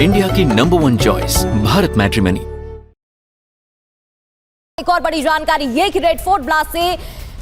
India की number 1 choice Bharat matrimony. एक और बड़ी जानकारी ये कि रेड फोर्ट ब्लास्ट से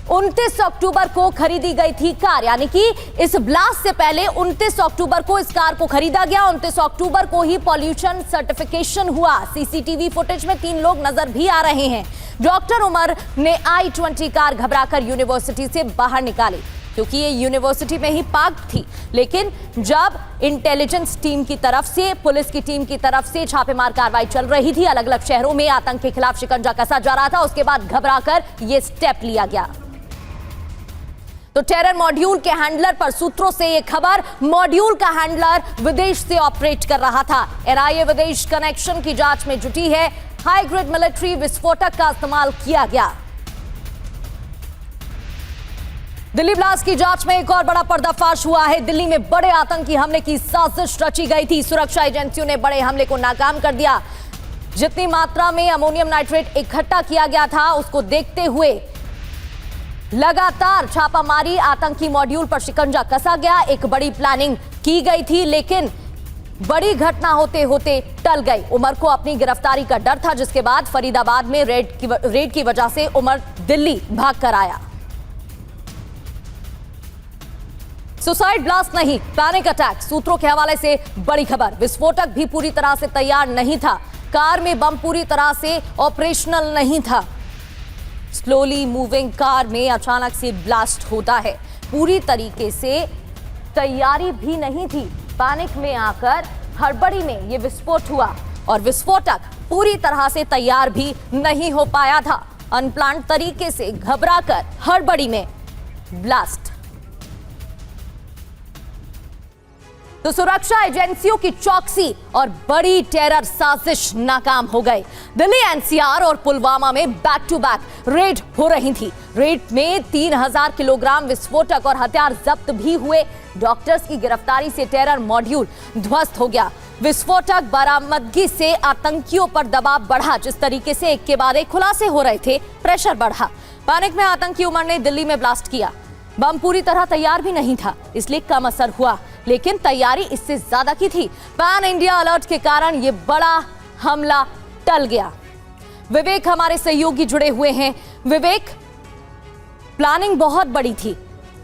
29 अक्टूबर को खरीदी गई थी कार, यानी कि इस ब्लास्ट से पहले 29 अक्टूबर को इस कार को खरीदा गया। 29 अक्टूबर को ही पॉल्यूशन सर्टिफिकेशन हुआ। सीसीटीवी फुटेज में 3 लोग नजर भी आ रहे हैं। डॉक्टर उमर ने i20 कार घबराकर यूनिवर्सिटी से बाहर निकाली, क्योंकि ये यूनिवर्सिटी में ही पार्क थी। लेकिन जब इंटेलिजेंस टीम की तरफ से, पुलिस की टीम की तरफ से छापेमार कार्रवाई चल रही थी, अलग अलग शहरों में आतंक के खिलाफ शिकंजा कसा जा रहा था, उसके बाद घबराकर ये स्टेप लिया गया। तो टेरर मॉड्यूल के हैंडलर पर सूत्रों से यह खबर, मॉड्यूल का हैंडलर विदेश से ऑपरेट कर रहा था। एनआईए विदेश कनेक्शन की जांच में जुटी है। हाई ग्रेड मिलिट्री विस्फोटक का इस्तेमाल किया गया। दिल्ली ब्लास्ट की जांच में एक और बड़ा पर्दाफाश हुआ है। दिल्ली में बड़े आतंकी हमले की साजिश रची गई थी। सुरक्षा एजेंसियों ने बड़े हमले को नाकाम कर दिया। जितनी मात्रा में अमोनियम नाइट्रेट इकट्ठा किया गया था, उसको देखते हुए लगातार छापामारी, आतंकी मॉड्यूल पर शिकंजा कसा गया। एक बड़ी प्लानिंग की गई थी, लेकिन बड़ी घटना होते होते टल गई। उमर को अपनी गिरफ्तारी का डर था, जिसके बाद फरीदाबाद में रेड की वजह से उमर दिल्ली भागकर आया। सुसाइड ब्लास्ट नहीं, पैनिक अटैक। सूत्रों के हवाले से बड़ी खबर, विस्फोटक भी पूरी तरह से तैयार नहीं था। कार में बम पूरी तरह से ऑपरेशनल नहीं था। स्लोली मूविंग कार में अचानक से ब्लास्ट होता है। पूरी तरीके से तैयारी भी नहीं थी। पैनिक में आकर हड़बड़ी में यह विस्फोट हुआ, और विस्फोटक पूरी तरह से तैयार भी नहीं हो पाया था। अनप्लान्ड तरीके से घबराकर हड़बड़ी में ब्लास्ट। तो सुरक्षा एजेंसियों की चौकसी और बड़ी टेरर साजिश नाकाम हो गई। दिल्ली एनसीआर और पुलवामा में बैक टू बैक रेड हो रही थी। रेड में 3000 किलोग्राम विस्फोटक और हथियार जब्त भी हुए। डॉक्टर्स की गिरफ्तारी से टेरर मॉड्यूल ध्वस्त हो गया। विस्फोटक बरामदगी से आतंकियों पर दबाव बढ़ा। जिस तरीके से एक के बाद एक खुलासे हो रहे थे, प्रेशर बढ़ा। पैनिक में आतंकी उमर ने दिल्ली में ब्लास्ट किया। बम पूरी तरह तैयार भी नहीं था, इसलिए कम असर हुआ, लेकिन तैयारी इससे ज्यादा की थी। पैन इंडिया अलर्ट के कारण यह बड़ा हमला टल गया। विवेक हमारे सहयोगी जुड़े हुए हैं। विवेक, प्लानिंग बहुत बड़ी थी,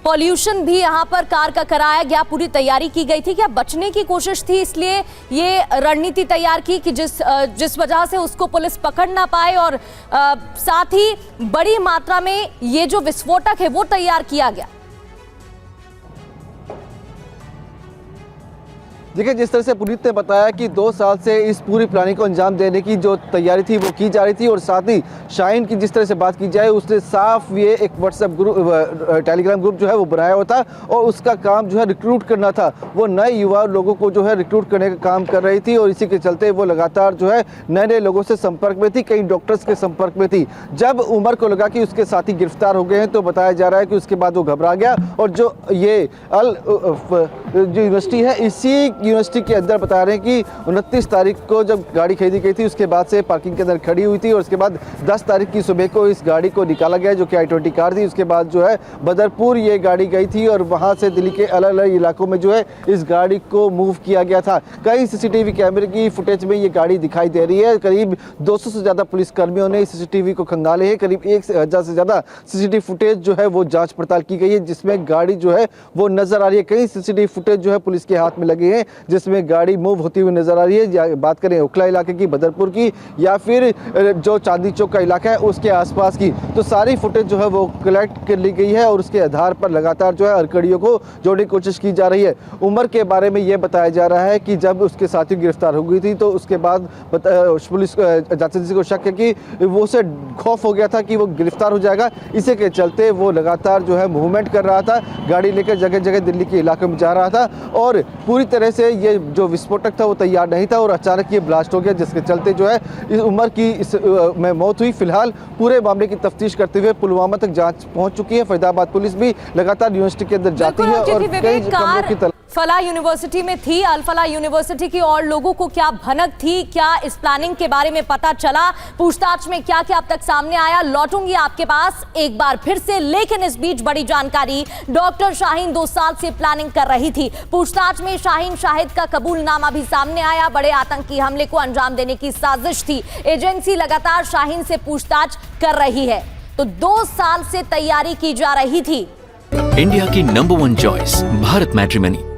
पॉल्यूशन भी यहां पर कार का कराया गया, पूरी तैयारी की गई थी। क्या बचने की कोशिश थी, इसलिए ये रणनीति तैयार की कि जिस वजह से उसको पुलिस पकड़ ना पाए, और साथ ही बड़ी मात्रा में ये जो विस्फोटक है वो तैयार किया गया? देखिए, जिस तरह से पुनीत ने बताया कि 2 साल से इस पूरी प्लानिंग को अंजाम देने की जो तैयारी थी वो की जा रही थी, और साथ ही शाहीन की जिस तरह से बात की जाए, उसने साफ ये एक व्हाट्सएप ग्रुप, टेलीग्राम ग्रुप जो है वो बनाया हुआ था, और उसका काम जो है रिक्रूट करना था। वो नए युवा लोगों को जो है रिक्रूट करने का काम कर रही थी, और इसी के चलते वो लगातार जो है नए नए लोगों से संपर्क में थी, कई डॉक्टर्स के संपर्क में थी। जब उमर को लगा कि उसके साथी गिरफ्तार हो गए हैं, तो बताया जा रहा है कि उसके बाद वो घबरा गया, और जो ये जो यूनिवर्सिटी है, इसी यूनिवर्सिटी के अंदर बता रहे हैं कि 29 तारीख को जब गाड़ी खरीदी गई थी, उसके बाद से पार्किंग के अंदर खड़ी हुई थी, और उसके बाद 10 तारीख की सुबह को इस गाड़ी को निकाला गया, जो कि i20 कार थी। उसके बाद जो है बदरपुर ये गाड़ी गई थी, और वहां से दिल्ली के अलग अलग इलाकों में जो है इस गाड़ी को मूव किया गया था। कई सीसीटीवी कैमरे की फुटेज में ये गाड़ी दिखाई दे रही है। करीब 200 से ज्यादा पुलिसकर्मियों ने सीसीटीवी को खंगाले हैं। करीब 1000 से ज्यादा सीसीटीवी फुटेज जो है वो जांच पड़ताल की गई है, जिसमें गाड़ी जो है वो नजर आ रही है। कई सीसीटीवी फुटेज जो है पुलिस के हाथ में लगे हैं, जिसमें गाड़ी मूव होती हुई नजर आ रही है। या बात करें ओखला इलाके की, बदरपुर की, या फिर जो चांदनी चौक का इलाका है उसके आसपास की, तो सारी फुटेज जो है वो कलेक्ट कर ली गई है, और उसके आधार पर लगातार जो है हरकड़ियों को जोड़ने की कोशिश की जा रही है। उमर के बारे में यह बताया जा रहा है कि जब उसके साथी गिरफ्तार हो गई थी, तो उसके बाद पुलिस जांच एजेंसी को शक है कि वो उसे खौफ हो गया था कि वो गिरफ्तार हो जाएगा। इसी के चलते वो लगातार जो है मूवमेंट कर रहा था, गाड़ी लेकर जगह जगह दिल्ली के इलाके में जा रहा था, और पूरी तरह से ये जो विस्फोटक था वो तैयार नहीं था, और अचानक ये ब्लास्ट हो गया, जिसके चलते जो है इस उमर की में मौत हुई। फिलहाल पूरे मामले की तफ्तीश करते हुए पुलवामा तक जांच पहुंच चुकी है। फरीदाबाद पुलिस भी लगातार यूनिवर्सिटी के अंदर जाती है, और कई फला यूनिवर्सिटी में थी। अल-फला यूनिवर्सिटी की और लोगों को क्या भनक थी, क्या इस प्लानिंग के बारे में पता चला, पूछताछ में क्या क्या अब तक सामने आया, लौटूंगी आपके पास एक बार फिर से। लेकिन इस बीच बड़ी जानकारी, डॉक्टर शाहीन 2 साल से प्लानिंग कर रही थी। पूछताछ में शाहीन शाहिद का कबूलनामा भी सामने आया। बड़े आतंकी हमले को अंजाम देने की साजिश थी। एजेंसी लगातार शाहीन से पूछताछ कर रही है। तो 2 साल से तैयारी की जा रही थी। इंडिया की नंबर 1 चॉइस भारत मैट्रिमनी।